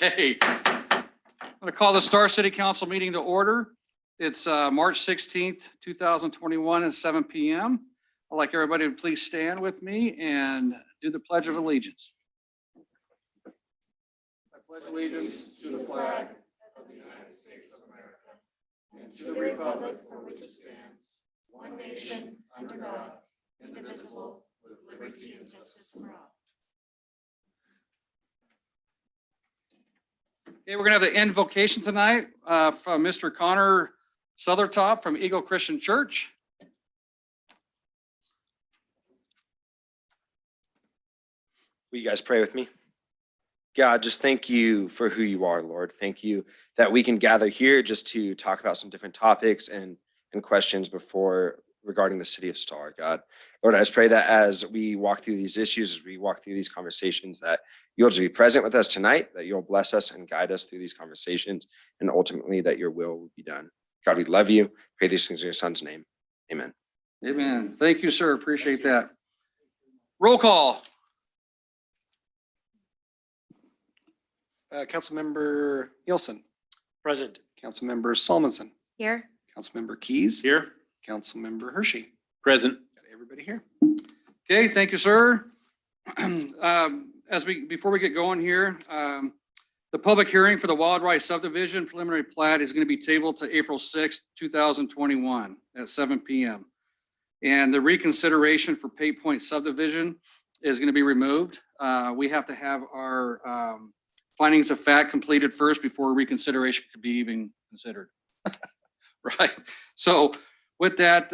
Okay. I'm going to call the Star City Council meeting to order. It's March 16th, 2021 at 7 p.m. I'd like everybody to please stand with me and do the Pledge of Allegiance. I pledge allegiance to the flag of the United States of America and to the republic for which it stands, one nation, under God, indivisible, with liberty and justice for all. Okay, we're going to have the invocation tonight from Mr. Connor Sothertop from Eagle Christian Church. Will you guys pray with me? God, just thank you for who you are, Lord. Thank you that we can gather here just to talk about some different topics and questions regarding the city of Star, God. Lord, I just pray that as we walk through these issues, as we walk through these conversations, that you'll just be present with us tonight, that you'll bless us and guide us through these conversations, and ultimately that your will be done. God, we love you. Pray these things in your son's name. Amen. Amen. Thank you, sir. Appreciate that. Roll call. Councilmember Nielsen. Present. Councilmember Salmonson. Here. Councilmember Keys. Here. Councilmember Hershey. Present. Got everybody here. Okay, thank you, sir. Before we get going here, the public hearing for the Wild Rice Subdivision preliminary plat is going to be tabled to April 6th, 2021 at 7 p.m. And the reconsideration for Pay Point Subdivision is going to be removed. We have to have our findings of fact completed first before reconsideration could be even considered. Right. So with that,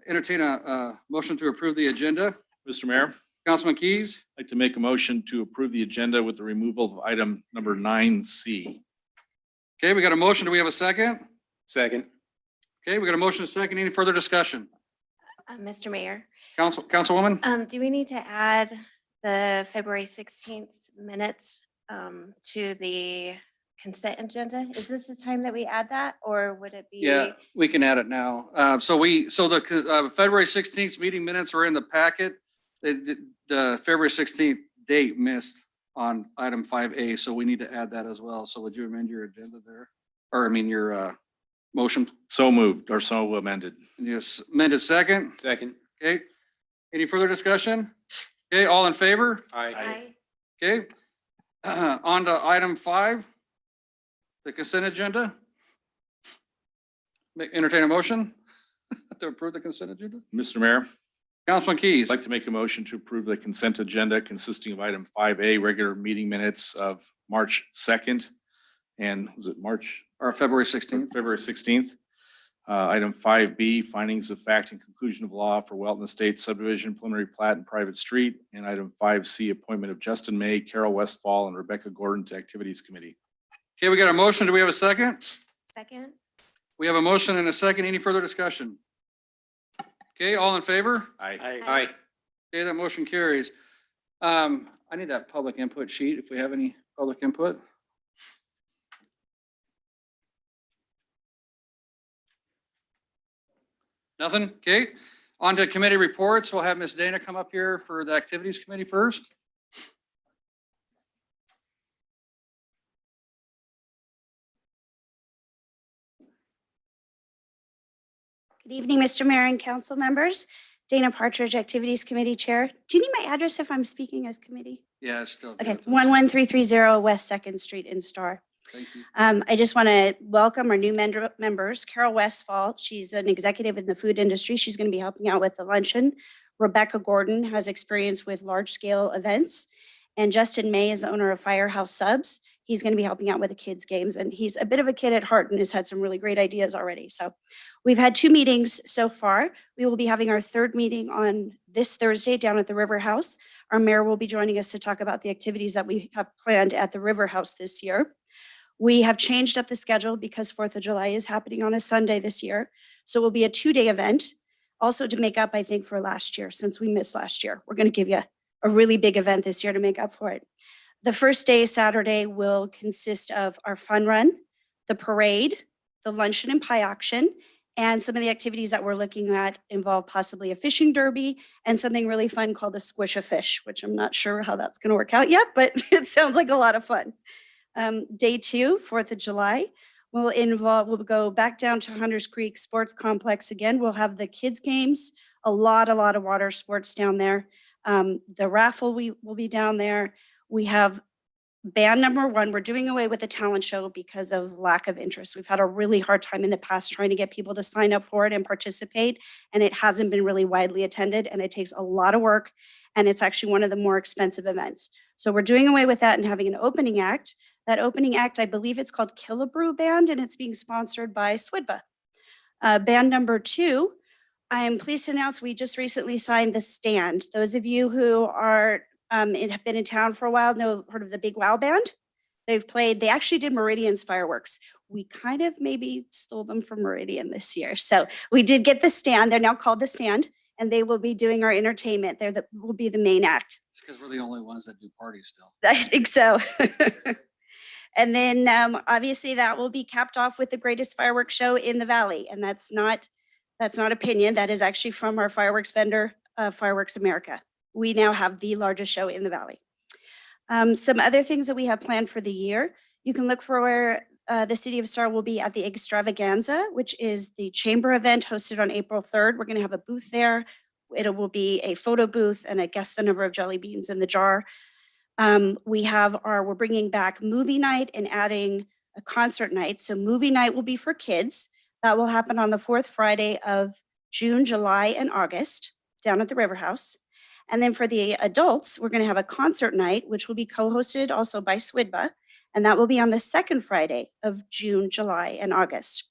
entertain a motion to approve the agenda. Mr. Mayor, Councilman Keys. I'd like to make a motion to approve the agenda with the removal of item number 9C. Okay, we got a motion. Do we have a second? Second. Okay, we got a motion, a second. Any further discussion? Mr. Mayor, Councilwoman? do we need to add the February 16th minutes to the consent agenda? Is this the time that we add that, or would it be? Yeah, we can add it now. So the February 16th meeting minutes are in the packet. The February 16th date missed on item 5A, so we need to add that as well. So would you amend your agenda there? Or I mean your motion? So moved or so amended. Yes, amended second. Second. Okay. Any further discussion? Okay, all in favor? Aye. Okay. On to item 5, the consent agenda. Entertain a motion to approve the consent agenda. Mr. Mayor, Councilman Keys. I'd like to make a motion to approve the consent agenda consisting of item 5A, regular meeting minutes of March 2nd. And was it March? Or February 16th. February 16th. Item 5B, findings of fact and conclusion of law for Welton Estates subdivision, preliminary plat and private street. And item 5C, appointment of Justin May, Carol Westfall, and Rebecca Gordon to Activities Committee. Okay, we got a motion. Do we have a second? Second. We have a motion and a second. Any further discussion? Okay, all in favor? Aye. Aye. Okay, that motion carries. I need that public input sheet if we have any public input. Nothing? Okay. On to committee reports. We'll have Ms. Dana come up here for the activities committee first. Good evening, Mr. Mayor and council members. Dana Partridge, Activities Committee Chair. Do you need my address if I'm speaking as committee? Yeah, it's still. Okay, good. 11330 West 2nd Street in Star. Thank you. I just want to welcome our new members, Carol Westfall. She's an executive in the food industry. She's going to be helping out with the luncheon. Rebecca Gordon has experience with large-scale events. And Justin May is the owner of Firehouse Subs. He's going to be helping out with the kids' games. And he's a bit of a kid at heart and has had some really great ideas already. So we've had 2 meetings so far. We will be having our 3rd meeting on this Thursday down at the River House. Our mayor will be joining us to talk about the activities that we have planned at the River House this year. We have changed up the schedule because 4th of July is happening on a Sunday this year. So it will be a 2-day event, also to make up, I think, for last year, since we missed last year. We're going to give you a really big event this year to make up for it. The first day, Saturday, will consist of our fun run, the parade, the luncheon and pie auction, and some of the activities that we're looking at involve possibly a fishing derby and something really fun called a squish a fish, which I'm not sure how that's going to work out yet, but it sounds like a lot of fun. Day 2, 4th of July, we'll go back down to Hunters Creek Sports Complex again. We'll have the kids' games, a lot of water sports down there. The raffle will be down there. We have band number 1. We're doing away with the talent show because of lack of interest. We've had a really hard time in the past trying to get people to sign up for it and participate, and it hasn't been really widely attended, and it takes a lot of work, and it's actually one of the more expensive events. So we're doing away with that and having an opening act. That opening act, I believe it's called Killabrew Band, and it's being sponsored by SWIDBA. Band number 2, I am pleased to announce we just recently signed The Stand. Those of you who are have been in town for a while heard of the Big Wow Band. They actually did Meridian's fireworks. We kind of maybe stole them from Meridian this year. So we did get The Stand. They're now called The Stand, and they will be doing our entertainment. Will be the main act. It's because we're the only ones that do parties still. I think so. And then obviously that will be capped off with the greatest fireworks show in the Valley. And that's not opinion. That is actually from our fireworks vendor, Fireworks America. We now have the largest show in the Valley. Some other things that we have planned for the year. You can look for where the City of Star will be at the Extravaganza, which is the chamber event hosted on April 3rd. We're going to have a booth there. It will be a photo booth and I guess the number of jelly beans in the jar. We're bringing back movie night and adding a concert night. So movie night will be for kids. That will happen on the 4th Friday of June, July, and August down at the River House. And then for the adults, we're going to have a concert night, which will be co-hosted also by SWIDBA. And that will be on the 2nd Friday of June, July, and August.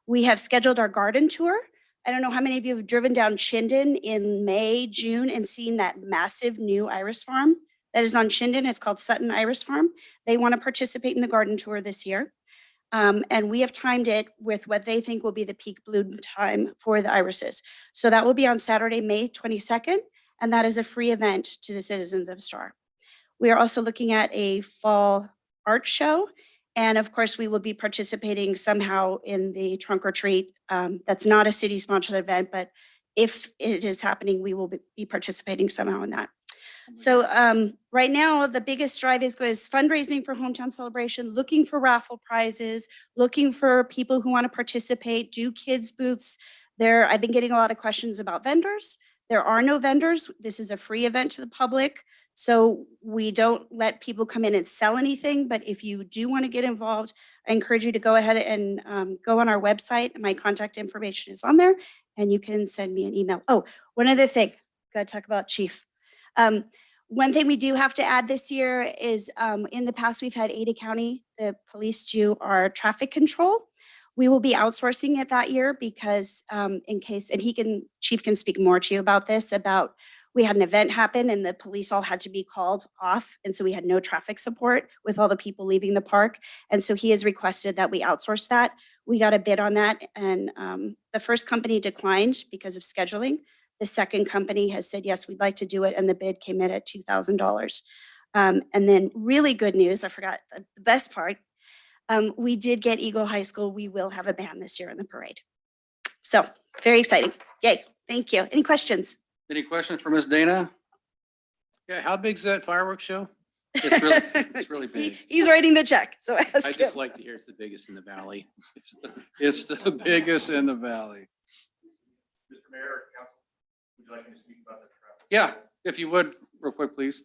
We have scheduled our garden tour. I don't know how many of you have driven down Chinden in May, June, and seen that massive new iris farm that is on Chinden. It's called Sutton Iris Farm. They want to participate in the garden tour this year. And we have timed it with what they think will be the peak bloom time for the irises. So that will be on Saturday, May 22nd, and that is a free event to the citizens of Star. We are also looking at a fall art show. And of course, we will be participating somehow in the trunk or treat. That's not a city-sponsored event, but if it is happening, we will be participating somehow in that. So right now, the biggest drive is fundraising for Hometown Celebration, looking for raffle prizes, looking for people who want to participate, do kids booths. I've been getting a lot of questions about vendors. There are no vendors. This is a free event to the public. So we don't let people come in and sell anything. But if you do want to get involved, I encourage you to go ahead and go on our website. My contact information is on there and you can send me an email. Oh, one other thing. Got to talk about Chief. One thing we do have to add this year is in the past, we've had Ada County, the police do our traffic control. We will be outsourcing it that year because Chief can speak more to you about this, we had an event happen and the police all had to be called off. And so we had no traffic support with all the people leaving the park. And so he has requested that we outsource that. We got a bid on that and the first company declined because of scheduling. The second company has said, yes, we'd like to do it. And the bid came in at $2,000. And then really good news, I forgot the best part. We did get Eagle High School. We will have a band this year in the parade. So very exciting. Yay. Thank you. Any questions? Any questions for Ms. Dana? Yeah, how big's that fireworks show? It's really big. He's writing the check. So ask I him. just like to hear it's the biggest in the valley. It's the biggest in the valley. Mr. Mayor, Council, would you like me to speak about the traffic? Yeah, if you would, real quick, please.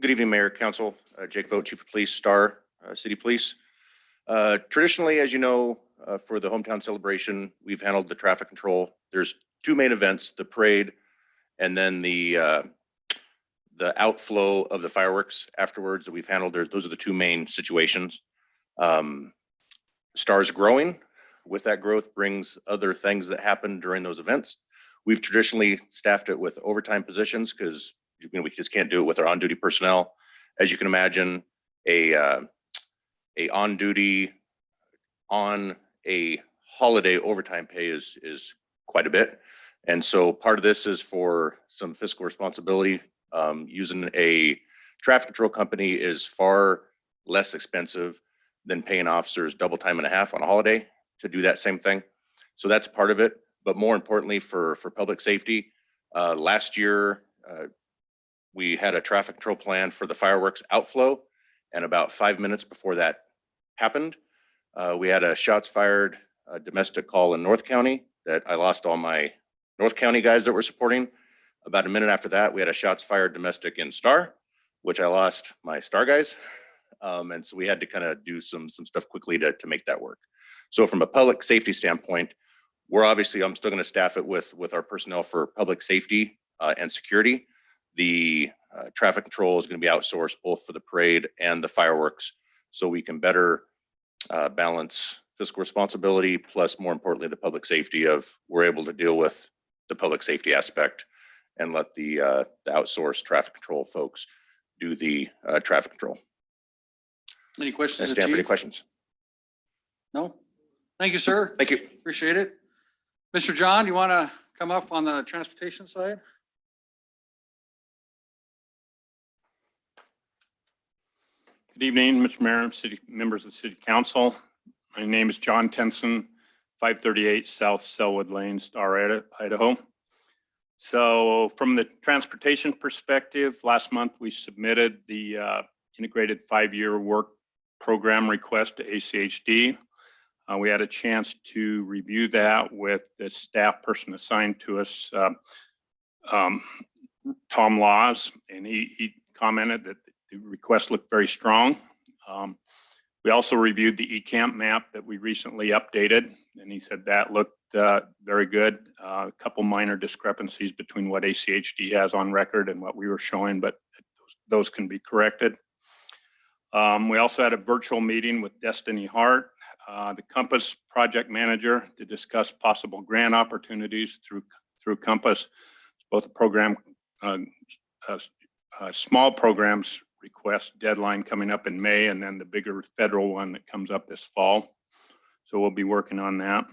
Good evening, Mayor, Council. Jake Vogt, Chief of Police, Star City Police. Traditionally, as you know, for the hometown celebration, we've handled the traffic control. There's two main events, the parade and then the outflow of the fireworks afterwards that we've handled. Those are the two main situations. Star's growing. With that growth brings other things that happen during those events. We've traditionally staffed it with overtime positions because we just can't do it with our on-duty personnel. As you can imagine, a on-duty on a holiday overtime pay is quite a bit. And so part of this is for some fiscal responsibility. Using a traffic control company is far less expensive than paying officers double time and a half on a holiday to do that same thing. So that's part of it. But more importantly for public safety, Last year, we had a traffic control plan for the fireworks outflow, and about 5 minutes before that happened, we had a shots fired domestic call in North County that I lost all my North County guys that were supporting. About a minute after that, we had a shots fired domestic in Star, which I lost my Star guys. And so we had to kind of do some stuff quickly to make that work. So from a public safety standpoint, I'm still going to staff it with our personnel for public safety and security. The traffic control is going to be outsourced both for the parade and the fireworks, so we can better balance fiscal responsibility, plus more importantly, the public safety we're able to deal with the public safety aspect and let the outsourced traffic control folks do the traffic control. Any questions? Stand for any questions. No? Thank you, sir. Thank you. Appreciate it. Mr. John, you want to come up on the transportation side? Good evening, Mr. Mayor, members of the City Council. My name is John Tenson, 538 South Selwood Lane, Star, Idaho. So from the transportation perspective, last month we submitted the integrated 5-year work program request to ACHD. We had a chance to review that with the staff person assigned to us, Tom Laws, and he commented that the request looked very strong. We also reviewed the eCamp map that we recently updated, and he said that looked very good. A couple minor discrepancies between what ACHD has on record and what we were showing, but those can be corrected. We also had a virtual meeting with Destiny Hart, the Compass project manager, to discuss possible grant opportunities through Compass. Both the program, small programs request deadline coming up in May, and then the bigger federal one that comes up this fall. So we'll be working on that.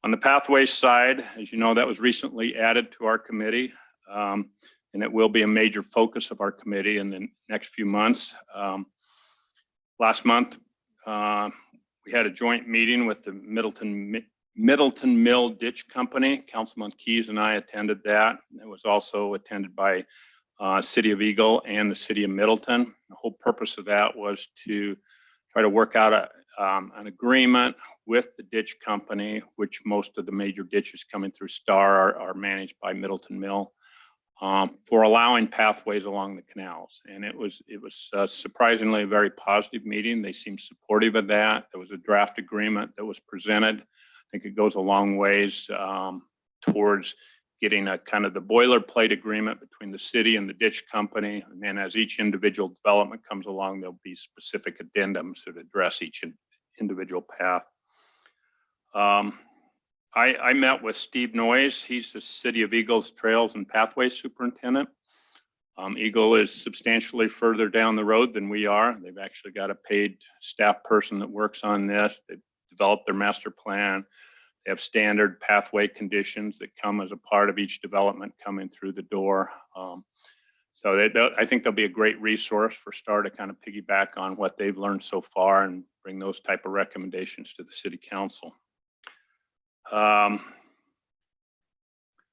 On the pathways side, as you know, that was recently added to our committee, and it will be a major focus of our committee in the next few months. Last month, we had a joint meeting with the Middleton Mill Ditch Company. Councilman Keys and I attended that. It was also attended by City of Eagle and the City of Middleton. The whole purpose of that was to try to work out an agreement with the ditch company, which most of the major ditches coming through Star are managed by Middleton Mill, for allowing pathways along the canals. And it was surprisingly a very positive meeting. They seemed supportive of that. There was a draft agreement that was presented. I think it goes a long ways towards getting a kind of the boilerplate agreement between the city and the ditch company. And then as each individual development comes along, there'll be specific addendums that address each individual path. I met with Steve Noyes. He's the City of Eagle's Trails and Pathways Superintendent. Eagle is substantially further down the road than we are. They've actually got a paid staff person that works on this. They've developed their master plan. They have standard pathway conditions that come as a part of each development coming through the door. So I think they'll be a great resource for Star to kind of piggyback on what they've learned so far and bring those type of recommendations to the City Council.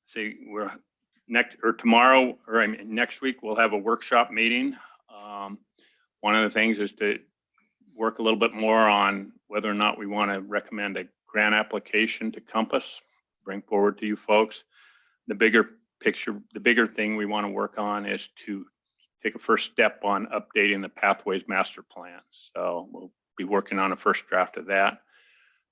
See, we're next week we'll have a workshop meeting. One of the things is to work a little bit more on whether or not we want to recommend a grant application to Compass, bring forward to you folks. The bigger picture, the bigger thing we want to work on is to take a first step on updating the Pathways Master Plan. So we'll be working on a first draft of that.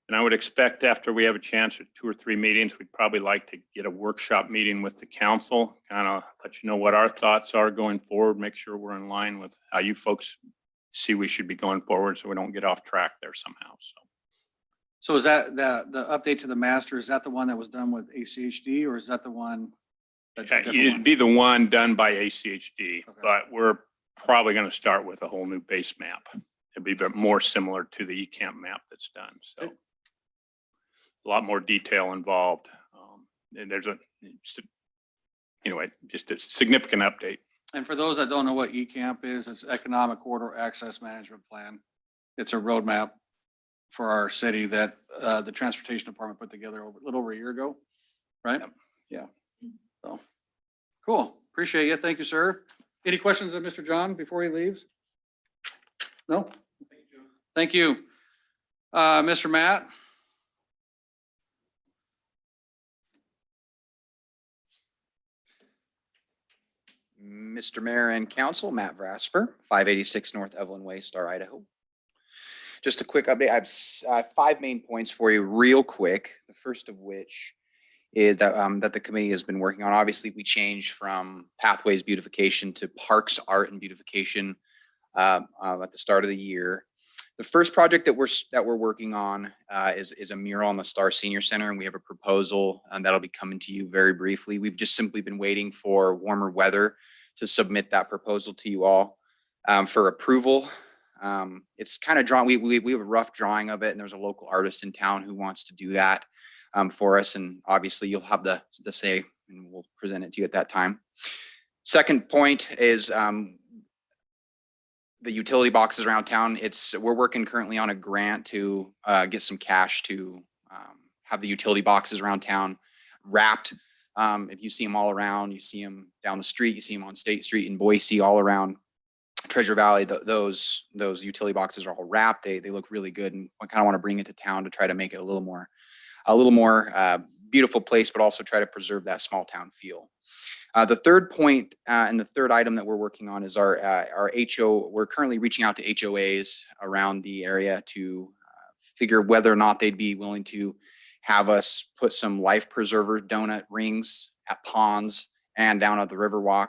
And I would expect after we have a chance at 2 or 3 meetings, we'd probably like to get a workshop meeting with the council, kind of let you know what our thoughts are going forward, make sure we're in line with how you folks see we should be going forward so we don't get off track there somehow. So is that the update to the master, is that the one that was done with ACHD, or is that the one? That's a different It'd one? be the one done by ACHD, Okay. but we're probably going to start with a whole new base map. It'd be more similar to the eCamp map that's done. So a lot more detail involved. And there's just a significant update. And for those that don't know what eCamp is, it's Economic Corridor Access Management Plan. It's a roadmap for our city that the Transportation Department put together a little over a year ago, right? Yep. Yeah. So Cool. Appreciate you. Thank you, sir. Any questions of Mr. John before he leaves? No? Thank you. Mr. Matt? Mr. Mayor and Council, Matt Vrasper, 586 North Evelyn Way, Star, Idaho. Just a quick update. I have 5 main points for you real quick. The first of which is that the committee has been working on. Obviously, we changed from pathways beautification to parks, art, and beautification at the start of the year. The first project that we're working on is a mural on the Star Senior Center, and we have a proposal that'll be coming to you very briefly. We've just simply been waiting for warmer weather to submit that proposal to you all for approval. It's kind of drawn. We have a rough drawing of it, and there's a local artist in town who wants to do that for us. And obviously, you'll have the say, and we'll present it to you at that time. Second point is the utility boxes around town. We're working currently on a grant to get some cash to have the utility boxes around town wrapped. If you see them all around, you see them down the street, you see them on State Street in Boise, all around Treasure Valley. Those utility boxes are all wrapped. They look really good, and I kind of want to bring it to town to try to make it a little more beautiful place, but also try to preserve that small town feel. The third point and the third item that we're working on is our HO. We're currently reaching out to HOAs around the area to figure whether or not they'd be willing to have us put some life preserver donut rings at ponds and down at the Riverwalk.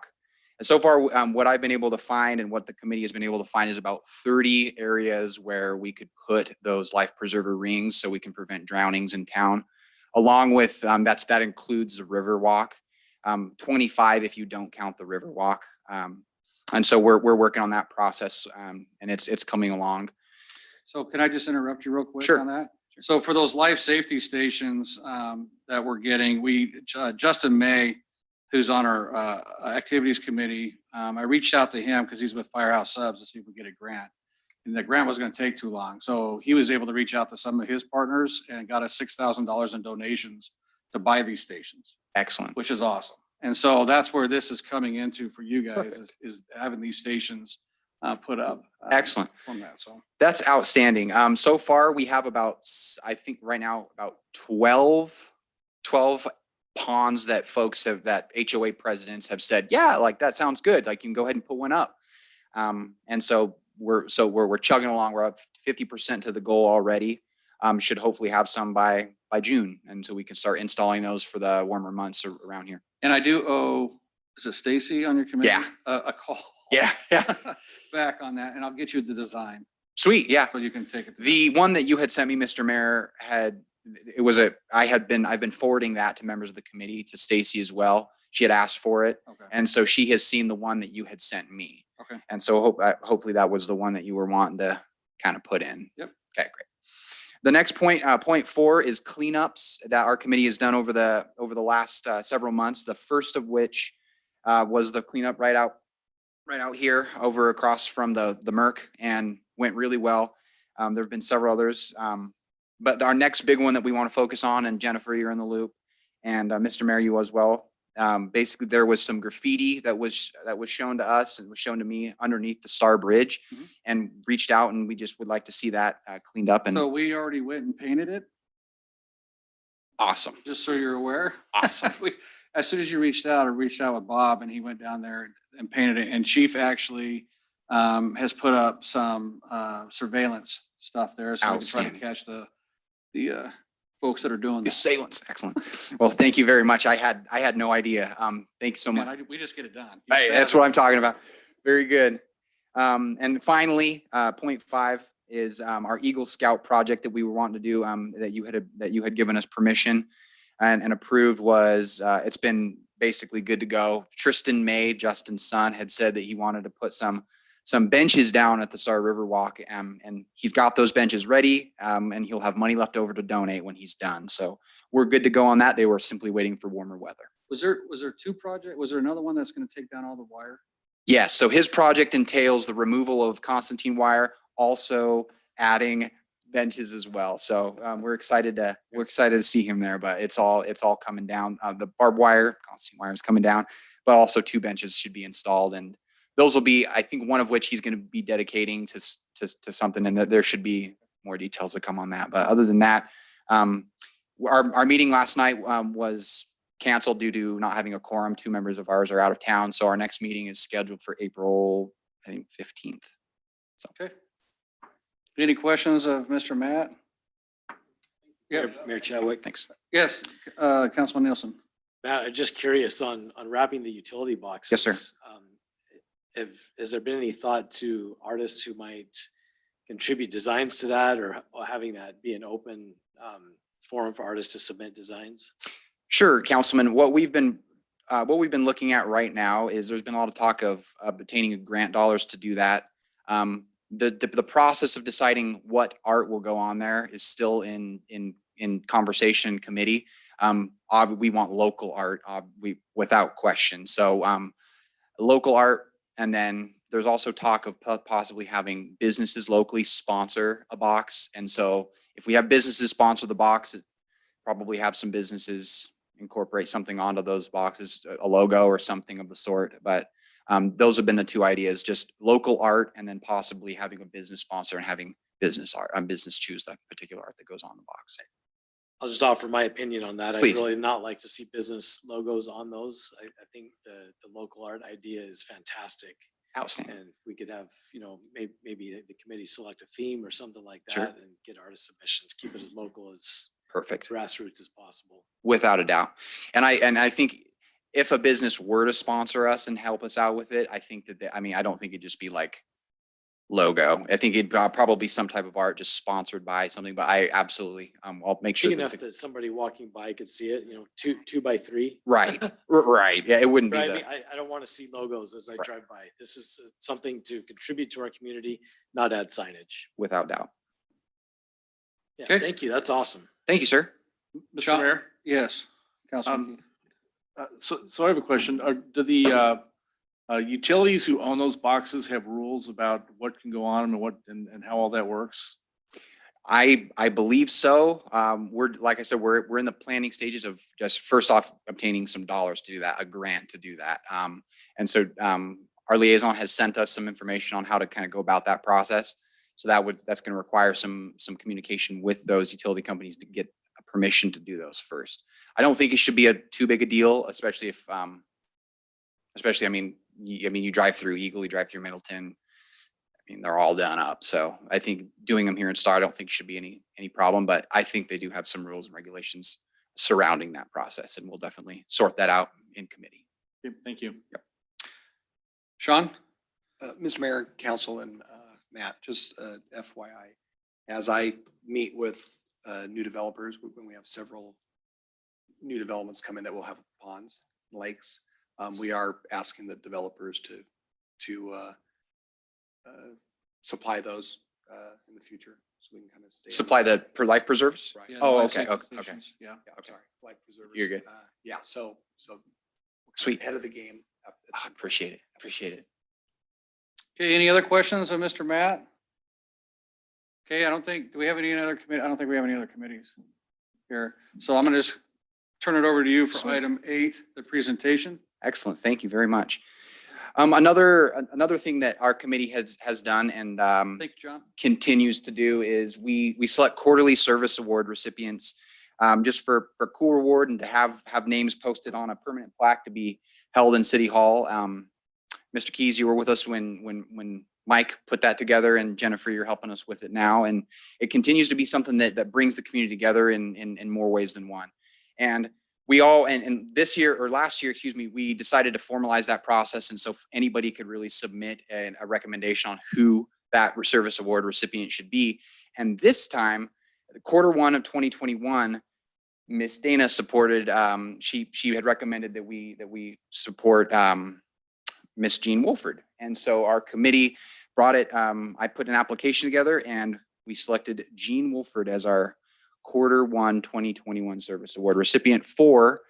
And so far, what I've been able to find and what the committee has been able to find is about 30 areas where we could put those life preserver rings so we can prevent drownings in town. Along with that includes the Riverwalk. 25 if you don't count the Riverwalk. And so we're working on that process, and it's coming along. So can I just interrupt you real quick Sure. on that? So for those life safety stations that we're getting, Justin May, who's on our activities committee, I reached out to him because he's with Firehouse Subs to see if we get a grant. And the grant was going to take too long. So he was able to reach out to some of his partners and got us $6,000 in donations to buy these stations, Excellent. which is awesome. And so that's where this is coming into for you guys is having these stations put up. Excellent. From that, so. That's outstanding. So far, we have I think right now, about 12 ponds that that HOA presidents have said, yeah, like that sounds good. Like you can go ahead and put one up. And so we're chugging along. We're up 50% to the goal already. Should hopefully have some by June. And so we can start installing those for the warmer months around here. And I do owe, is it Stacy on your committee? Yeah. A call. Yeah. Back on that, and I'll get you the design Sweet. Yeah. so you can take it. The one that you had sent me, Mr. Mayor, I've been forwarding that to members of the committee, to Stacy as well. She had asked for it. Okay. And so she has seen the one that you had sent me. Okay. And so hopefully that was the one that you were wanting to kind of put in. Yep. Okay, great. The next point, point 4, is cleanups that our committee has done over the last several months. The first of which was the cleanup right out here over across from the Merc, and went really well. There have been several others. But our next big one that we want to focus on, and Jennifer, you're in the loop, and Mr. Mayor, you as well. Basically, there was some graffiti that was shown to us and was shown to me underneath the Star Bridge, and reached out, and we just would like to see that cleaned up. And So we already went and painted it, awesome. just so you're aware. Awesome. As soon as you reached out, I reached out with Bob, and he went down there and painted it. And Chief actually has put up some surveillance stuff there, so we can try to Outstanding. catch the folks that are doing The that. assailants, excellent. Well, thank you very much. I had no idea. Thanks so much. Man, we just get it done. Hey, that's what I'm talking about. Very good. And finally, point 5 is our Eagle Scout project that we were wanting to do, that you had given us permission and approved. It's been basically good to go. Tristan May, Justin's son, had said that he wanted to put some benches down at the Star River Walk, and he's got those benches ready, and he'll have money left over to donate when he's done. So we're good to go on that. They were simply waiting for warmer weather. Was there 2 projects? Was there another one that's going to take down all the wire? Yes, so his project entails the removal of Constantine wire, also adding benches as well. So we're excited to see him there, but it's all coming down. The barbed wire, constant wire is coming down, but also 2 benches should be installed. And those will be, I think, one of which he's going to be dedicating to something, and that there should be more details to come on that. But other than that, our meeting last night was canceled due to not having a quorum. 2 members of ours are out of town. So our next meeting is scheduled for April, I think, 15th. So. Okay. Any questions of Mr. Matt? Yeah, Mayor Chadwick. Thanks. yes, Councilman Nielsen. Matt, I'm just curious on wrapping the utility boxes. Yes, sir. Has there been any thought to artists who might contribute designs to that, or having that be an open forum for artists to submit designs? Sure, Councilman. What we've been looking at right now is there's been a lot of talk of obtaining grant dollars to do that. The process of deciding what art will go on there is still in conversation committee. We want local art, without question. So local art, and then there's also talk of possibly having businesses locally sponsor a box. And so if we have businesses sponsor the box, probably have some businesses incorporate something onto those boxes, a logo or something of the sort. But those have been the 2 ideas: just local art, and then possibly having a business sponsor and having business art, business choose that particular art that goes on the box. I'll just offer my opinion on that. I'd Please. really not like to see business logos on those. I think the local art idea is fantastic. Outstanding. And if we could have, maybe the committee select a theme or something like Sure. that and get artist submissions, keep it as local as Perfect. grassroots as possible. Without a doubt. And I think if a business were to sponsor us and help us out with it, I think that, I don't think it'd just be like logo. I think it'd probably be some type of art just sponsored by something, but I absolutely, I'll make sure Big that enough that somebody walking by could see it, 2 by 3. right. Right. Yeah, it wouldn't be Driving, the, I don't want to see logos as I Right. drive by. This is something to contribute to our community, not add signage. without doubt. Yeah, Okay. thank you. That's awesome. Thank you, sir. Mr. Sean? Mayor, Yes, Councilman. so I have a question. Do the utilities who own those boxes have rules about what can go on them and how all that works? I believe so. Like I said, we're in the planning stages of just first off obtaining some dollars to do that, a grant to do that. And so our liaison has sent us some information on how to kind of go about that process. So that's going to require some communication with those utility companies to get permission to do those first. I don't think it should be too big a deal, especially if, you drive through Eagle, you drive through Middleton. They're all done up. So I think doing them here in Star, I don't think should be any problem, but I think they do have some rules and regulations surrounding that process, and we'll definitely sort that out in committee. Okay, thank you. Sean? Mr. Mayor, Council, and Matt, just FYI, as I meet with new developers, when we have several new developments come in that will have ponds, lakes, we are asking the developers to supply those in the future, so we can kind of stay. Supply the life preserves? Right. Yeah, Oh, the life okay, safety okay. stations, Yeah. Yeah, I'm sorry, life preservers. You're good. Yeah, so Sweet. ahead of the game. I appreciate it. Appreciate it. Okay, any other questions of Mr. Matt? Okay, do we have any other committee? I don't think we have any other committees here. So I'm gonna just turn it over to you for Sweet. item 8, the presentation. Excellent. Thank you very much. Another thing that our committee has done and Thank you, John. continues to do is we select quarterly service award recipients just for cool reward and to have names posted on a permanent plaque to be held in City Hall. Mr. Keys, you were with us when Mike put that together, and Jennifer, you're helping us with it now. And it continues to be something that brings the community together in more ways than one. And we all, and this year or last year, we decided to formalize that process. And so anybody could really submit a recommendation on who that service award recipient should be. And this time, Q1 of 2021, Miss Dana supported, she had recommended that we support Miss Jean Wolford. And so our committee brought it, I put an application together and we selected Jean Wolford as our Q1 2021 Service Award recipient for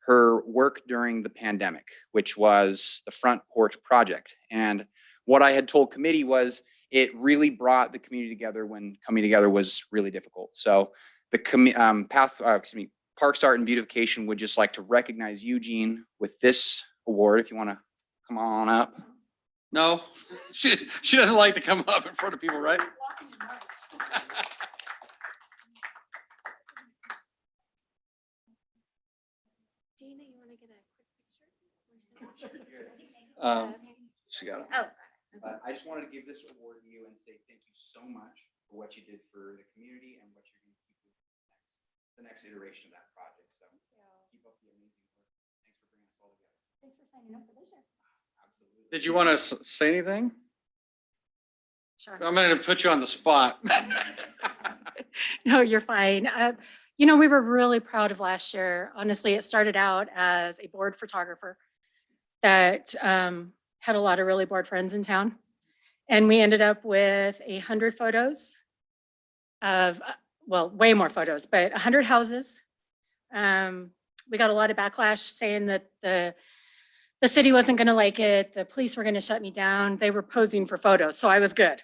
her work during the pandemic, which was the Front Porch Project. And what I had told committee was, It really brought the community together when coming together was really difficult. So the Parks, Art and Beautification would just like to recognize Eugene with this award. If you want to come on up. No, she doesn't like to come up in front of people, right? Dina, you want to get a quick picture? She got it. Oh, But I just wanted to give this award to you and say thank you so much for what you did for the community and what you're going to keep doing for the next iteration of that project. So keep up the amazing work. Thanks for bringing us all together. Thanks for signing up for this year. Absolutely. Did you want to say anything? Sure. I'm going to put you on the spot. No, you're fine. You know, we were really proud of last year. Honestly, it started out as a board photographer that had a lot of really bored friends in town. And we ended up with 100 photos of, well, way more photos, but 100 houses. We got a lot of backlash saying that the city wasn't going to like it. The police were going to shut me down. They were posing for photos, so I was good.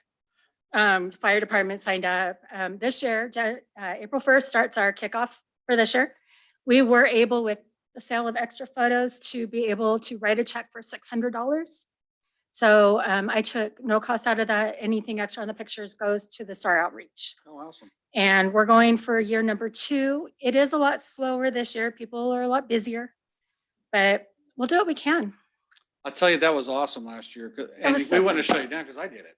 Fire department signed up. This year, April 1st starts our kickoff for this year. We were able, with the sale of extra photos, to be able to write a check for $600. So I took no cost out of that. Anything extra on the pictures goes to the Star Outreach. Oh, awesome. And we're going for year number 2. It is a lot slower this year. People are a lot busier, but we'll do what we can. I'll tell you, that was awesome last year. And was we so wouldn't have shut you down because I did it.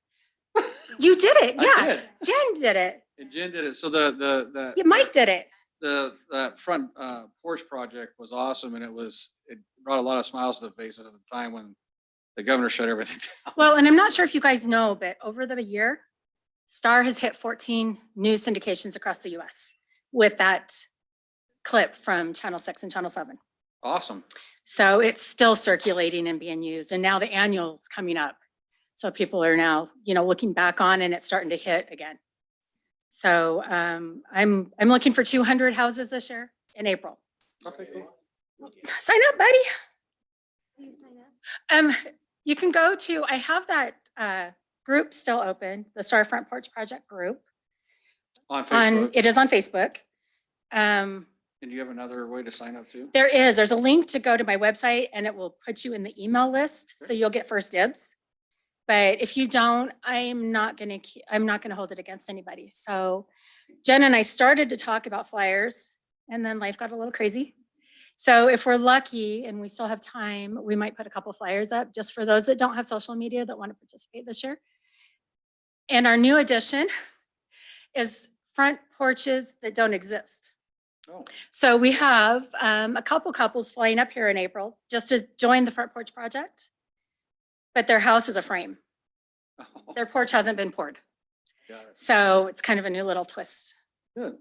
You did it, I yeah. did. Jen did it. And Jen did it. So Yeah, Mike did it. the front porch project was awesome, and it brought a lot of smiles to the faces at the time when the governor shut everything down. Well, and I'm not sure if you guys know, but over the year, Star has hit 14 news syndications across the US with that clip from Channel 6 and Channel 7. Awesome. So it's still circulating and being used. And now the annual's coming up. So people are now, looking back on, and it's starting to hit again. So I'm looking for 200 houses this year in April. Okay, cool. Sign up, buddy. you sign up? You can go to, I have that group still open, the Star Front Porch Project group. On Facebook. It is on Facebook. And do you have another way to sign up too? There's a link to go to my website, and it will put you in the email list. So you'll get first dibs. But if you don't, I'm not gonna hold it against anybody. So Jen and I started to talk about flyers, and then life got a little crazy. So if we're lucky and we still have time, we might put a couple flyers up just for those that don't have social media that want to participate this year. And our new addition is front porches that don't exist. Oh, So we have a couple couples flying up here in April just to join the Front Porch Project, but their house is a frame. Their porch hasn't been poured. got it. So it's kind of a new little twist. Good.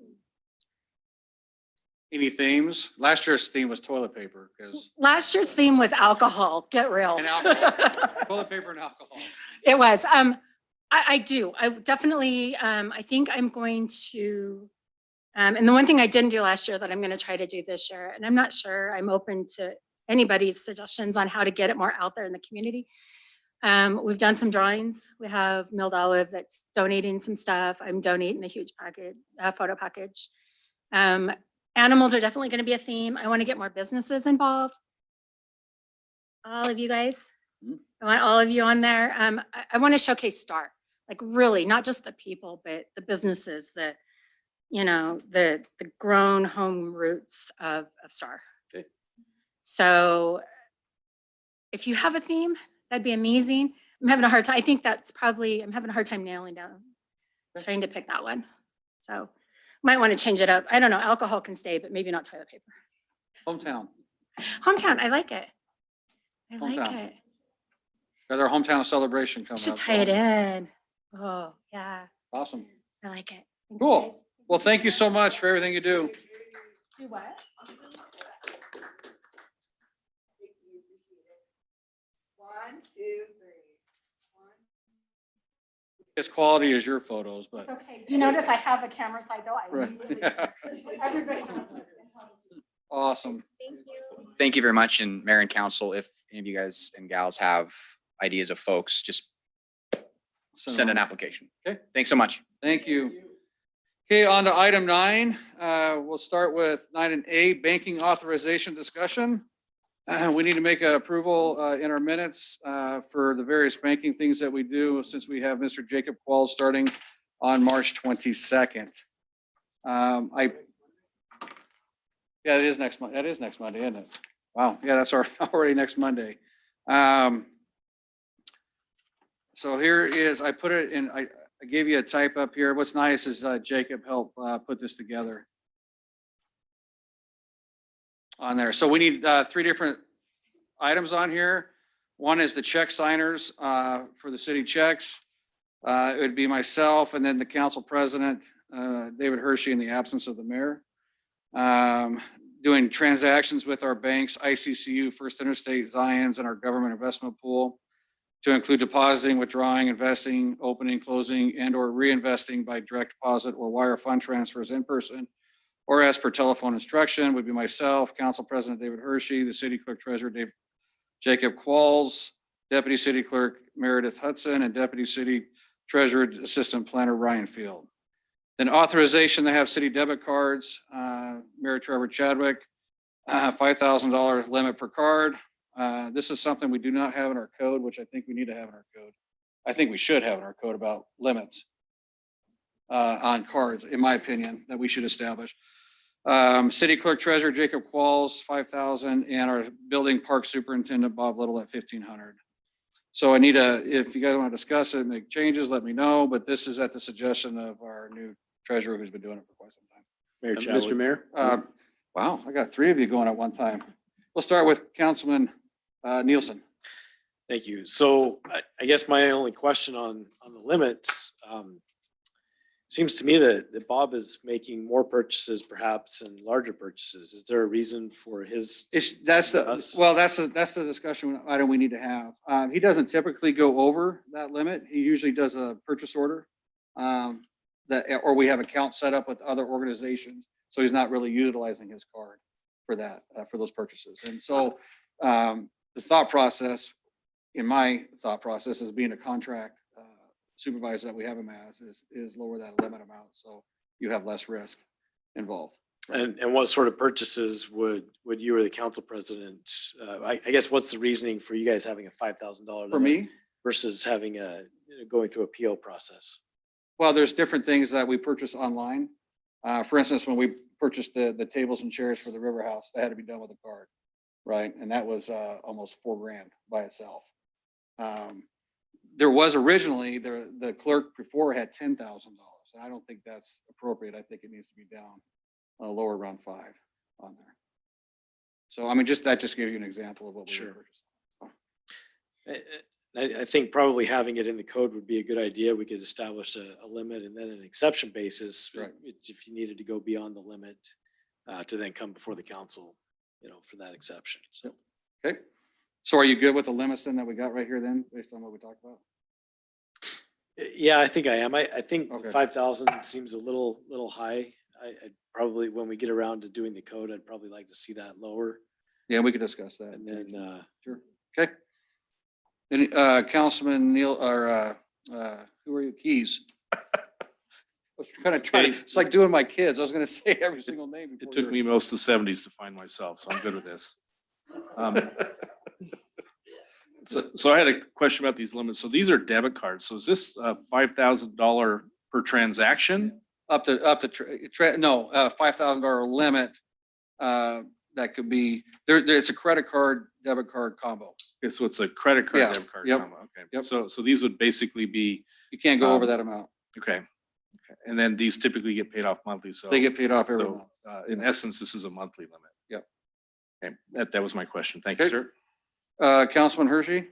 Any themes? Last year's theme was toilet paper because Last year's theme was alcohol. Get real. and alcohol. Toilet paper and alcohol. It was. I do. I definitely, I think I'm going to, and the one thing I didn't do last year that I'm going to try to do this year, and I'm not sure, I'm open to anybody's suggestions on how to get it more out there in the community. We've done some drawings. We have Milled Olive that's donating some stuff. I'm donating a huge package, photo package. Animals are definitely going to be a theme. I want to get more businesses involved. All of you guys. I want all of you on there. I want to showcase Star, like really, not just the people, but the businesses, the grown home roots of Star. Okay. So if you have a theme, that'd be amazing. I'm having a hard time. I think I'm having a hard time nailing down, trying to pick that one. So might want to change it up. I don't know. Alcohol can stay, but maybe not toilet paper. Hometown. Hometown, I like it. I like Hometown. it. Got our hometown celebration coming Should up. tie it in. Oh, yeah. Awesome. I like it. Thanks, Cool. guys. Well, thank you so much for everything you do. Do what? As quality as your photos, but. Okay. Do you notice I have a camera side though? I Right. immediately- Everybody has it. Awesome. Thank you. Thank you very much. And Mayor and Council, if any of you guys and gals have ideas of folks, just send an on. application. Okay. Thanks so much. Thank you. Okay, on to item 9. We'll start with 9 and 8, banking authorization discussion. We need to make an approval in our minutes for the various banking things that we do since we have Mr. Jacob Qualls starting on March 22nd. Yeah, it is next month. That is next Monday, isn't it? Wow. Yeah, that's already next Monday. So here is, I put it in, I gave you a type up here. What's nice is Jacob helped put this together on there. So we need 3 different items on here. One is the check signers for the city checks. It would be myself and then the council president, David Hershey, in the absence of the mayor. Doing transactions with our banks, ICCU, First Interstate, Zions, and our government investment pool to include depositing, withdrawing, investing, opening, closing, and or reinvesting by direct deposit or wire fund transfers in person or as per telephone instruction would be myself, Council President David Hershey, the City Clerk Treasurer Jacob Qualls, Deputy City Clerk Meredith Hudson, and Deputy City Treasurer Assistant Planner Ryan Field. Then authorization to have city debit cards, Mayor Trevor Chadwick, $5,000 limit per card. This is something we do not have in our code, which I think we need to have in our code. I think we should have in our code about limits on cards, in my opinion, that we should establish. City Clerk Treasurer Jacob Qualls, 5,000, and our Building Park Superintendent Bob Little at 1,500. So I need if you guys want to discuss it, make changes, let me know, but this is at the suggestion of our new treasurer who's been doing it for quite some time. Mayor Mr. Mayor? Wow, I got 3 of you going at one time. We'll start with Councilman Nielsen. Thank you. So I guess my only question on the limits, seems to me that Bob is making more purchases perhaps and larger purchases. Is there a reason for his? That's the discussion item we need to have. He doesn't typically go over that limit. He usually does a purchase order. Or we have accounts set up with other organizations. So he's not really utilizing his card for that, for those purchases. And so the thought process, in my thought process, as being a contract supervisor that we have him as, is lower that limit amount. So you have less risk involved. And what sort of purchases would you or the council president, I guess what's the reasoning for you guys having a $5,000 limit? For me? Versus having going through a PO process? Well, there's different things that we purchase online. For instance, when we purchased the tables and chairs for the River House, that had to be done with a card, right? And that was almost $4,000 by itself. There was originally, the clerk before had $10,000. And I don't think that's appropriate. I think it needs to be down lower, around 5 on there. So, I mean, that just gives you an example of what we purchased. I think probably having it in the code would be a good idea. We could establish a limit and then an exception basis. Right. If you needed to go beyond the limit to then come before the council, for that exception. So. Okay. So are you good with the limits then that we got right here then, based on what we talked about? Yeah, I think I am. I think Okay. 5,000 seems a little high. I probably, when we get around to doing the code, I'd probably like to see that lower. Yeah, we could discuss that. And then, Sure. Okay. Any, Councilman Neal, or who are you? Keys. I was kind of trying, it's like doing my kids. I was going to say every single name. It took me most of the 70s to find myself, so I'm good with this. So I had a question about these limits. So these are debit cards. So is this $5,000 per transaction? Up to $5,000 limit. That could be it's a credit card, debit card combo. Okay, so it's a credit card, Yeah, debit card. yep, combo. Okay. yep. So these would basically be, You can't go over that amount. okay. And then these typically get paid off monthly. So They get paid off every month. in essence, this is a monthly limit. Yep. Okay, that was my question. Thank you, Okay. sir. Councilman Hershey?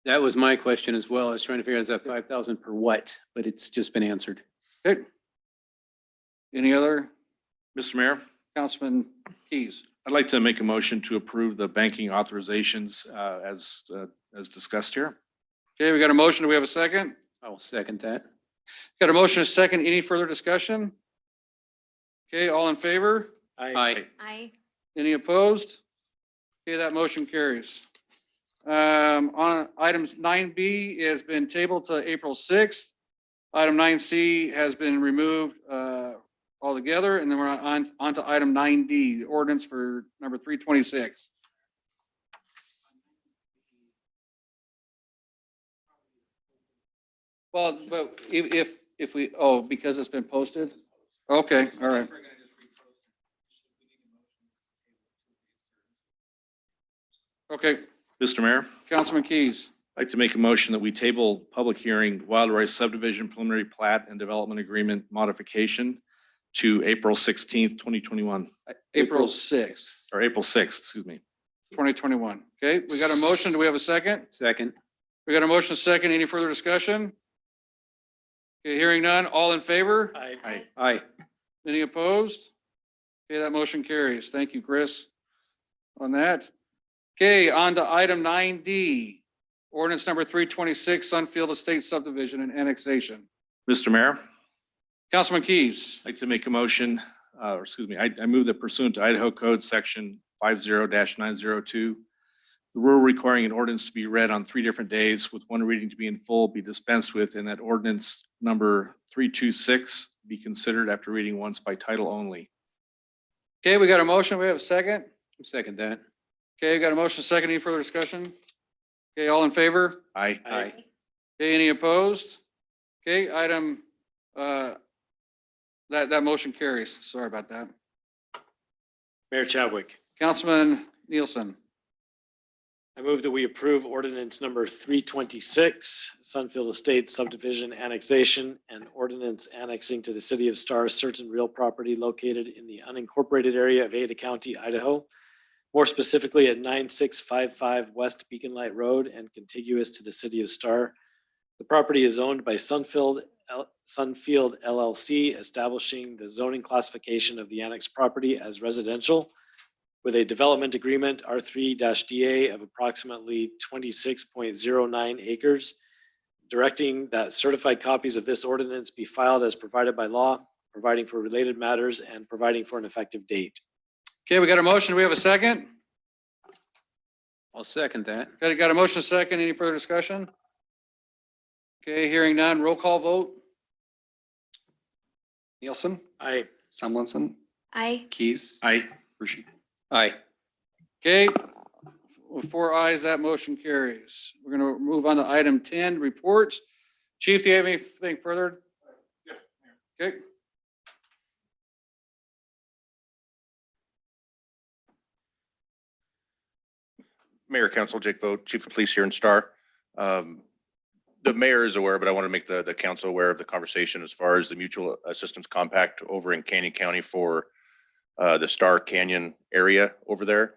That was my question as well. I was trying to figure out, is that 5,000 per what? But it's just been answered. Okay. Any other? Mr. Mayor, Councilman Keys? I'd like to make a motion to approve the banking authorizations as discussed here. Okay, we got a motion. Do we have a second? I will second that. Got a motion, a second. Any further discussion? Okay, all in favor? Aye. Aye. Any opposed? Okay, that motion carries. On items 9B has been tabled to April 6th. Item 9C has been removed altogether, and then we're on to item 9D, the ordinance for number 326. Well, but if we, oh, because it's been posted? Okay, all right. Okay, Mr. Mayor, Councilman Keys. I'd like to make a motion that we table public hearing Wild Rice subdivision preliminary plat and development agreement modification to April 16th, 2021, April 6th, or April 6th, excuse me. 2021. Okay, we got a motion. Do we have a second? Second. We got a motion, a second. Any further discussion? Okay, hearing none. All in favor? Aye. Aye. Any opposed? Okay, that motion carries. Thank you, Chris, on that. Okay, on to item 9D, ordinance number 326, Sunfield Estate Subdivision and Annexation. Mr. Mayor, Councilman Keys. I'd like to make a motion, or excuse me, I move that pursuant to Idaho Code Section 50-902, the rule requiring an ordinance to be read on 3 different days with one reading to be in full be dispensed with, and that ordinance number 326 be considered after reading once by title only. Okay, we got a motion. We have a second. Second that. Okay, we got a motion, second. Any further discussion? Okay, all in favor? Aye. Aye. Okay, any opposed? Okay, item, that motion carries. Sorry about that. Mayor Chadwick, Councilman Nielsen. I move that we approve ordinance number 326, Sunfield Estates subdivision annexation, and ordinance annexing to the city of Star certain real property located in the unincorporated area of Ada County, Idaho, more specifically at 9655 West Beacon Light Road and contiguous to the city of Star. The property is owned by Sunfield LLC, establishing the zoning classification of the annexed property as residential with a development agreement R3-DA of approximately 26.09 acres, directing that certified copies of this ordinance be filed as provided by law, providing for related matters, and providing for an effective date. Okay, we got a motion. Do we have a second? I'll second that. Okay, got a motion, second. Any further discussion? Okay, hearing none. Roll call vote. Nielsen, Aye. Samlinson, Aye. Keys, Aye. Hershey. Aye. Okay, with 4 ayes, that motion carries. We're going to move on to item 10, reports. Chief, do you have anything further? Okay. Mayor, Council, Jake Vogt, Chief of Police here in Star. The mayor is aware, but I want to make the council aware of the conversation as far as the mutual assistance compact over in Canyon County for the Star Canyon area over there.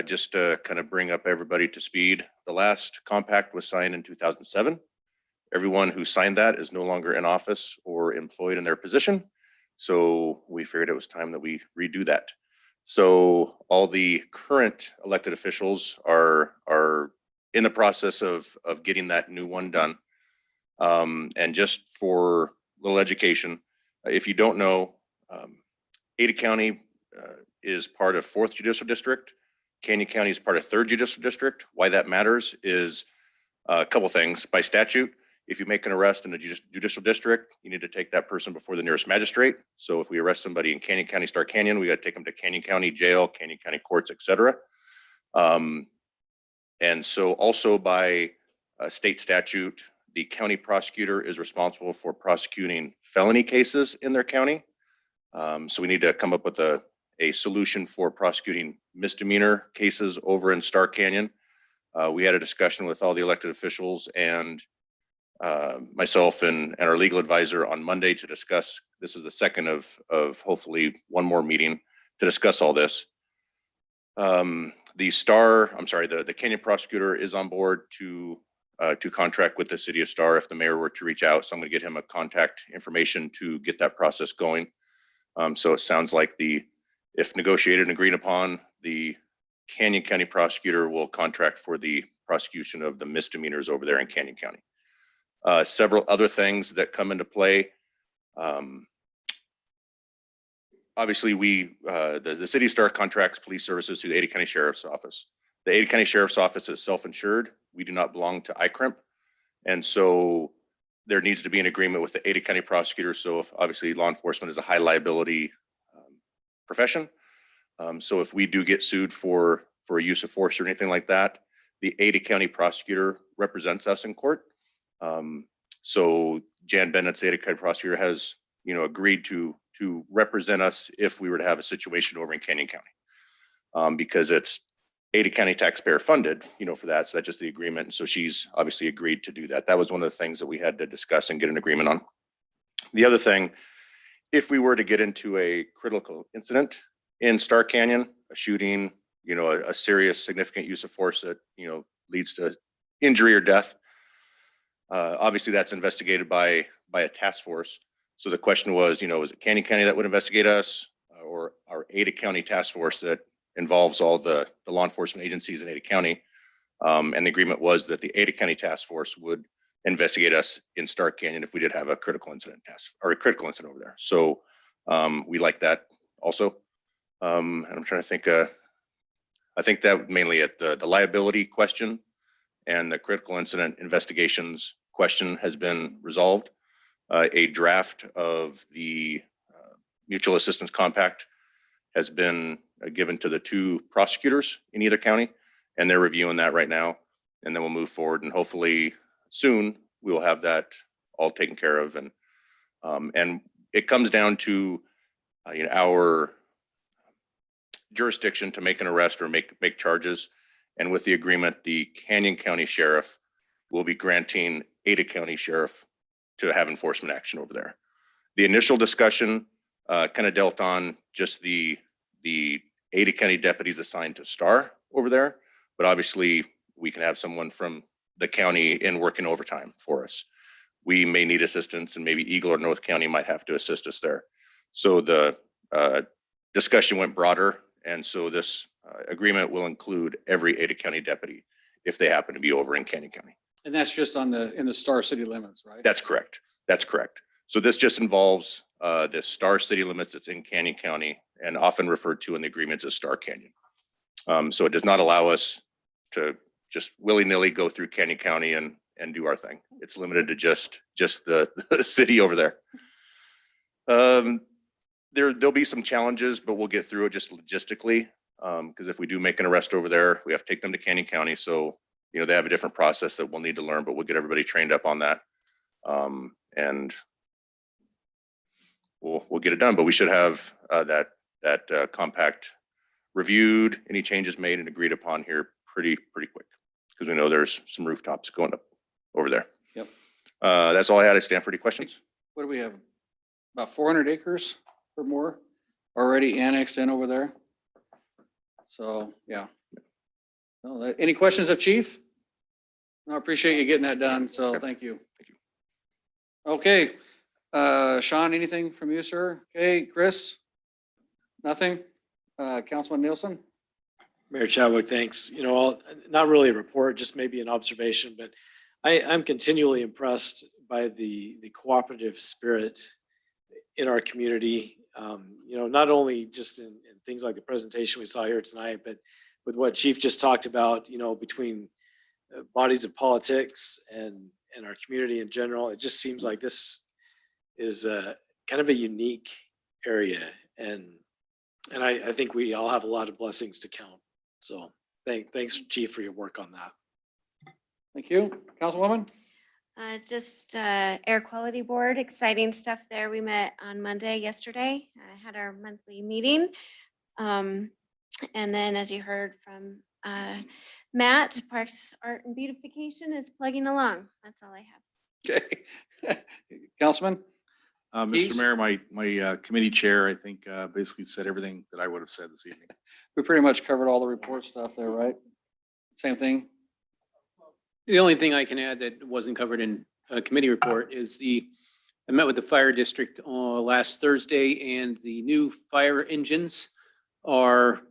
Just to kind of bring up everybody to speed, the last compact was signed in 2007. Everyone who signed that is no longer in office or employed in their position. So we figured it was time that we redo that. So all the current elected officials are in the process of getting that new one done. And just for a little education, if you don't know, Ada County is part of 4th Judicial District. Canyon County is part of 3rd Judicial District. Why that matters is a couple things. By statute, if you make an arrest in a judicial district, you need to take that person before the nearest magistrate. So if we arrest somebody in Canyon County, Star Canyon, we got to take them to Canyon County Jail, Canyon County Courts, et cetera. And so also by state statute, the county prosecutor is responsible for prosecuting felony cases in their county. So we need to come up with a solution for prosecuting misdemeanor cases over in Star Canyon. We had a discussion with all the elected officials and myself and our legal advisor on Monday to discuss. This is the second of hopefully one more meeting to discuss all this. The Canyon prosecutor is on board to contract with the city of Star if the mayor were to reach out. So I'm going to get him a contact information to get that process going. So it sounds like if negotiated and agreed upon, the Canyon County prosecutor will contract for the prosecution of the misdemeanors over there in Canyon County. Several other things that come into play. Obviously, the city of Star contracts police services to the Ada County Sheriff's Office. The Ada County Sheriff's Office is self-insured. We do not belong to ICRIMP. And so there needs to be an agreement with the Ada County prosecutor. So if obviously law enforcement is a high liability profession. So if we do get sued for a use of force or anything like that, the Ada County prosecutor represents us in court. So Jan Bennett's Ada County prosecutor has, agreed to represent us if we were to have a situation over in Canyon County. Because it's Ada County taxpayer funded, for that. So that's just the agreement. And so she's obviously agreed to do that. That was one of the things that we had to discuss and get an agreement on. The other thing, if we were to get into a critical incident in Star Canyon, a shooting, a serious significant use of force that, leads to injury or death, obviously that's investigated by a task force. So the question was, is it Canyon County that would investigate us or our Ada County task force that involves all the law enforcement agencies in Ada County? And the agreement was that the Ada County task force would investigate us in Star Canyon if we did have a critical incident over there. So we like that also. And I'm trying to think, I think that mainly at the liability question and the critical incident investigations question has been resolved. A draft of the mutual assistance compact has been given to the two prosecutors in either county, and they're reviewing that right now. And then we'll move forward, and hopefully soon we will have that all taken care of. And it comes down to our jurisdiction to make an arrest or make charges. And with the agreement, the Canyon County Sheriff will be granting Ada County Sheriff to have enforcement action over there. The initial discussion kind of dealt on just the Ada County deputies assigned to Star over there, but obviously we can have someone from the county in working overtime for us. We may need assistance, and maybe Eagle or North County might have to assist us there. So the discussion went broader, and so this agreement will include every Ada County deputy if they happen to be over in Canyon County. And that's just in the Star City limits, right? That's correct. That's correct. So this just involves the Star City limits that's in Canyon County, and often referred to in the agreements as Star Canyon. So it does not allow us to just willy-nilly go through Canyon County and do our thing. It's limited to just the city over there. There'll be some challenges, but we'll get through it just logistically. Because if we do make an arrest over there, we have to take them to Canyon County. So, they have a different process that we'll need to learn, but we'll get everybody trained up on that. And we'll get it done, but we should have that compact reviewed, any changes made and agreed upon here pretty quick. Because we know there's some rooftops going up over there. Yep. That's all I had. I stand for any questions. What do we have? About 400 acres or more already annexed in over there. So, yeah. No, any questions of Chief? No, I appreciate you getting that done. So thank you. Thank you. Okay. Sean, anything from you, sir? Okay, Chris? Nothing? Councilman Nielsen? Mayor Chadwick, thanks. Not really a report, just maybe an observation, but I'm continually impressed by the cooperative spirit in our community. Not only just in things like the presentation we saw here tonight, but with what Chief just talked about, between bodies of politics and our community in general. It just seems like this is kind of a unique area. And I think we all have a lot of blessings to count. So thanks, Chief, for your work on that. Thank you. Councilwoman? Just Air Quality Board, exciting stuff there. We met on Monday, yesterday. Had our monthly meeting. And then as you heard from Matt, Parks, Art and Beautification is plugging along. That's all I have. Okay. Councilman? Mr. Keys? Mayor, my committee chair, I think, basically said everything that I would have said this evening. We pretty much covered all the report stuff there, right? Same thing? The only thing I can add that wasn't covered in a committee report is I met with the fire district last Thursday, and the new fire engines are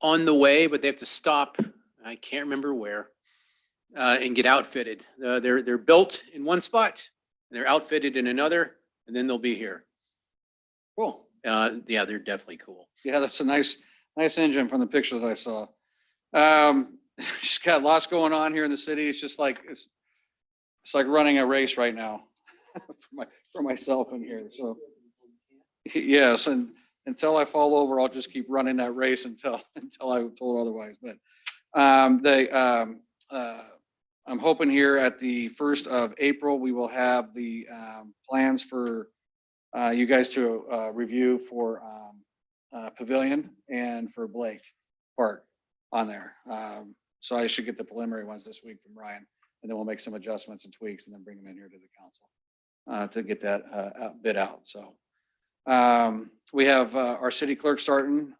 on the way, but they have to stop. I can't remember where, and get outfitted. They're built in one spot, and they're outfitted in another, and then they'll be here. Cool. Yeah, they're definitely cool. Yeah, that's a nice engine from the picture that I saw. Just got lots going on here in the city. It's just like, it's like running a race right now for myself in here. So, yes, and until I fall over, I'll just keep running that race until I'm told otherwise. But I'm hoping here at the 1st of April, we will have the plans for you guys to review for Pavilion and for Blake Park on there. So I should get the preliminary ones this week from Ryan, and then we'll make some adjustments and tweaks and then bring them in here to the council to get that bid out. So we have our city clerk starting,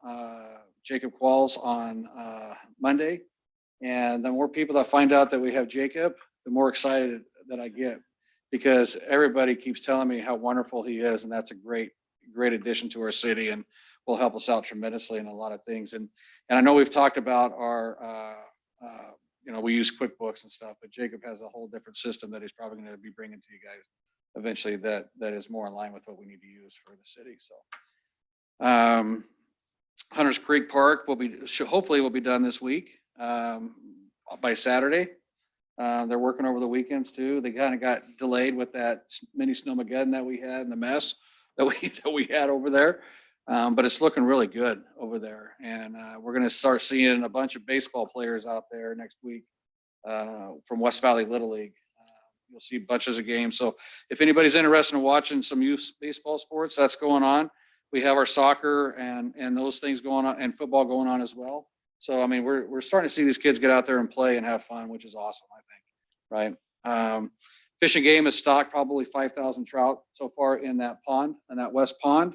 Jacob Qualls, on Monday. And the more people that find out that we have Jacob, the more excited that I get, because everybody keeps telling me how wonderful he is. And that's a great addition to our city and will help us out tremendously in a lot of things. And I know we've talked about our, we use QuickBooks and stuff, but Jacob has a whole different system that he's probably going to be bringing to you guys eventually that is more in line with what we need to use for the city. So Hunters Creek Park hopefully will be done this week. By Saturday. They're working over the weekends too. They kind of got delayed with that mini snowmageddon that we had and the mess that we had over there. But it's looking really good over there. And we're going to start seeing a bunch of baseball players out there next week from West Valley Little League. You'll see bunches of games. So if anybody's interested in watching some youth baseball sports, that's going on. We have our soccer and those things going on and football going on as well. So, I mean, we're starting to see these kids get out there and play and have fun, which is awesome, I think, right? Fishing game is stocked probably 5,000 trout so far in that pond, in that west pond.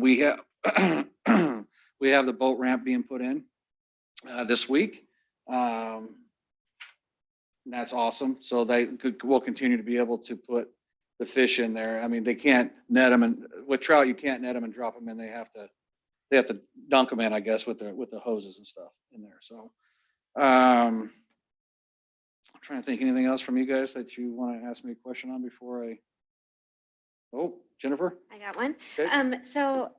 We have we have the boat ramp being put in this week. That's awesome. So we'll continue to be able to put the fish in there. I mean, they can't net them, and with trout, you can't net them and drop them in. They have to dunk them in, I guess, with the hoses and stuff in there. So I'm trying to think anything else from you guys that you want to ask me a question on before Jennifer? I got one. Okay. So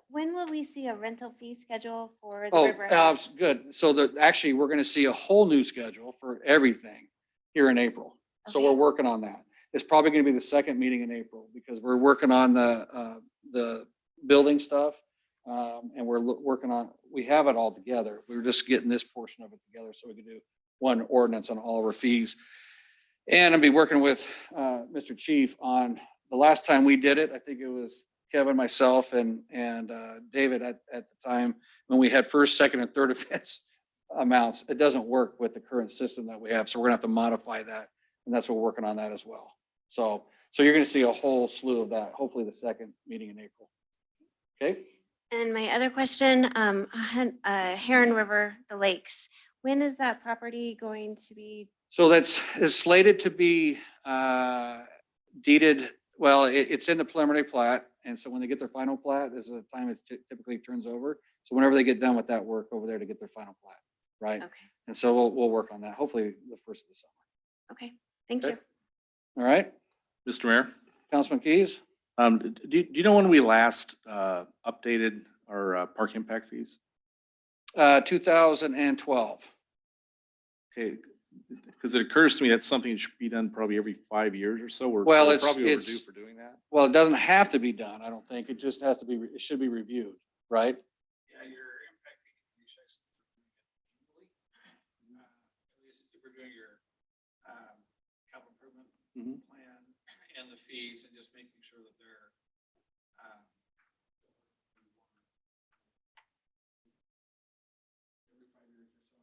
when will we see a rental fee schedule for the River House? Good. So actually, we're going to see a whole new schedule for everything here in April. So we're Okay. working on that. It's probably going to be the second meeting in April because we're working on the building stuff. And we're working on, we have it all together. We were just getting this portion of it together so we could do one ordinance on all of our fees. And I'll be working with Mr. Chief on the last time we did it. I think it was Kevin, myself, and David at the time when we had first, second, and third offense amounts. It doesn't work with the current system that we have. So we're gonna have to modify that. And that's what we're working on that as well. So you're gonna see a whole slew of that, hopefully the second meeting in April. Okay. And my other question, Heron River, the lakes, when is that property going to be? So it's slated to be deeded, well, it's in the preliminary plat. And so when they get their final plat, this is the time it typically turns over. So whenever they get done with that work over there to get their final plat, right? Okay, And so we'll work on that, hopefully the first of the summer. okay, thank Okay. you. All right, Mr. Mayor, Councilman Keys? do you know when we last updated our park impact fees? 2012. Okay, because it occurs to me that's something that should be done probably every 5 years or so. We're Well, we're it's- probably overdue it's- for doing that. Well, it doesn't have to be done, I don't think. It just has to be, it should be reviewed, right? Yeah, your impact fee can be checked annually. At least if you're doing your capital improvement plan and the fees and just making sure that they're every 5 years or so.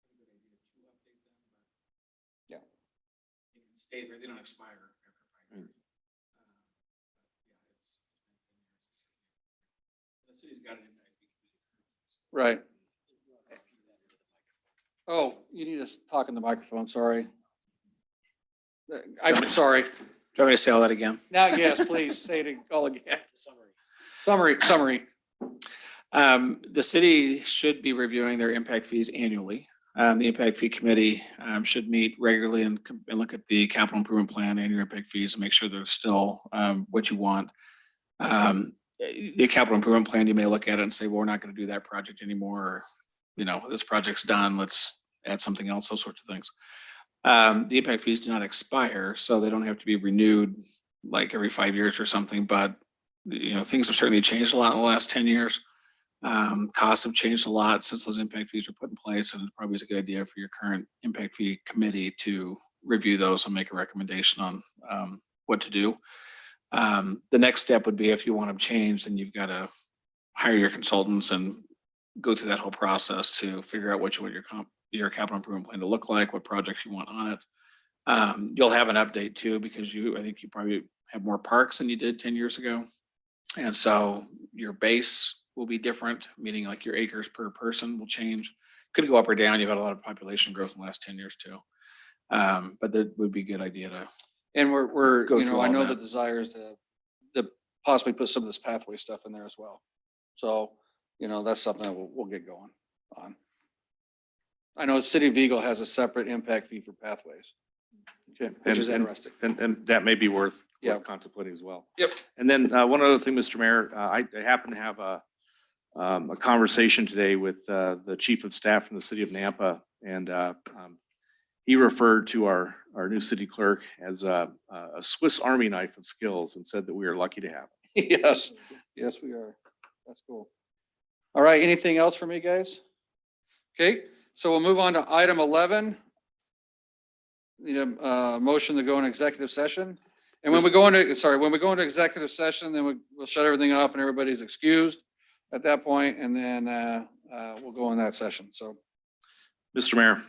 Probably a good idea to update them, but yeah, they can stay there. They don't expire after 5 years. It's been 10 years. The city's got an impact fee. Right. Oh, you need to talk in the microphone. Sorry. I'm sorry. Do you want me to say all that again? Now, yes, please say it all again. Summary. The city should be reviewing their impact fees annually. The impact fee committee should meet regularly and look at the capital improvement plan and your impact fees and make sure they're still what you want. the capital improvement plan, you may look at it and say, well, we're not going to do that project anymore. Or, this project's done. Let's add something else, those sorts of things. The impact fees do not expire, so they don't have to be renewed like every 5 years or something. But, things have certainly changed a lot in the last 10 years. Costs have changed a lot since those impact fees were put in place. And it probably is a good idea for your current impact fee committee to review those and make a recommendation on what to do. The next step would be if you want them changed, then you've got to hire your consultants and go through that whole process to figure out what you want your capital improvement plan to look like, what projects you want on it. You'll have an update too, because I think you probably have more parks than you did 10 years ago. And so your base will be different, meaning like your acres per person will change. Could go up or down. You've had a lot of population growth in the last 10 years too. But that would be a good idea to. And we're, Go through I all know that. the desire is to possibly put some of this pathway stuff in there as well. So, that's something that we'll get going on. I know the city of Eagle has a separate impact fee for pathways, Okay. which is And- interesting. And that may be worth Yeah. contemplating as well. Yep. And then one other thing, Mr. Mayor, I happen to have a conversation today with the chief of staff from the city of Nampa. And he referred to our new city clerk as a Swiss Army knife of skills and said that we are lucky to have it. Yes, we are. That's cool. All right, anything else for me, guys? Okay, so we'll move on to item 11. Need a motion to go into executive session. And when we go into executive session, then we'll shut everything off and everybody's excused at that point, and then we'll go in that session. So, Mr. Mayor,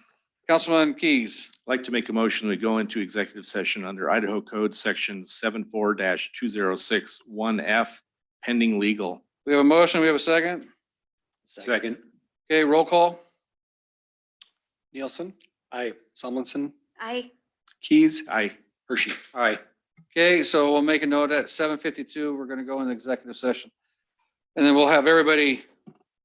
Councilman Keys. I'd like to make a motion to go into executive session under Idaho Code Section 74-2061F, pending legal. We have a motion, we have a second. Second. Okay, roll call. Nielsen, Aye. Sumlinson, Keys, Aye. Hershey. Aye. Okay, so we'll make a note at 7:52, we're gonna go into executive session. And then we'll have everybody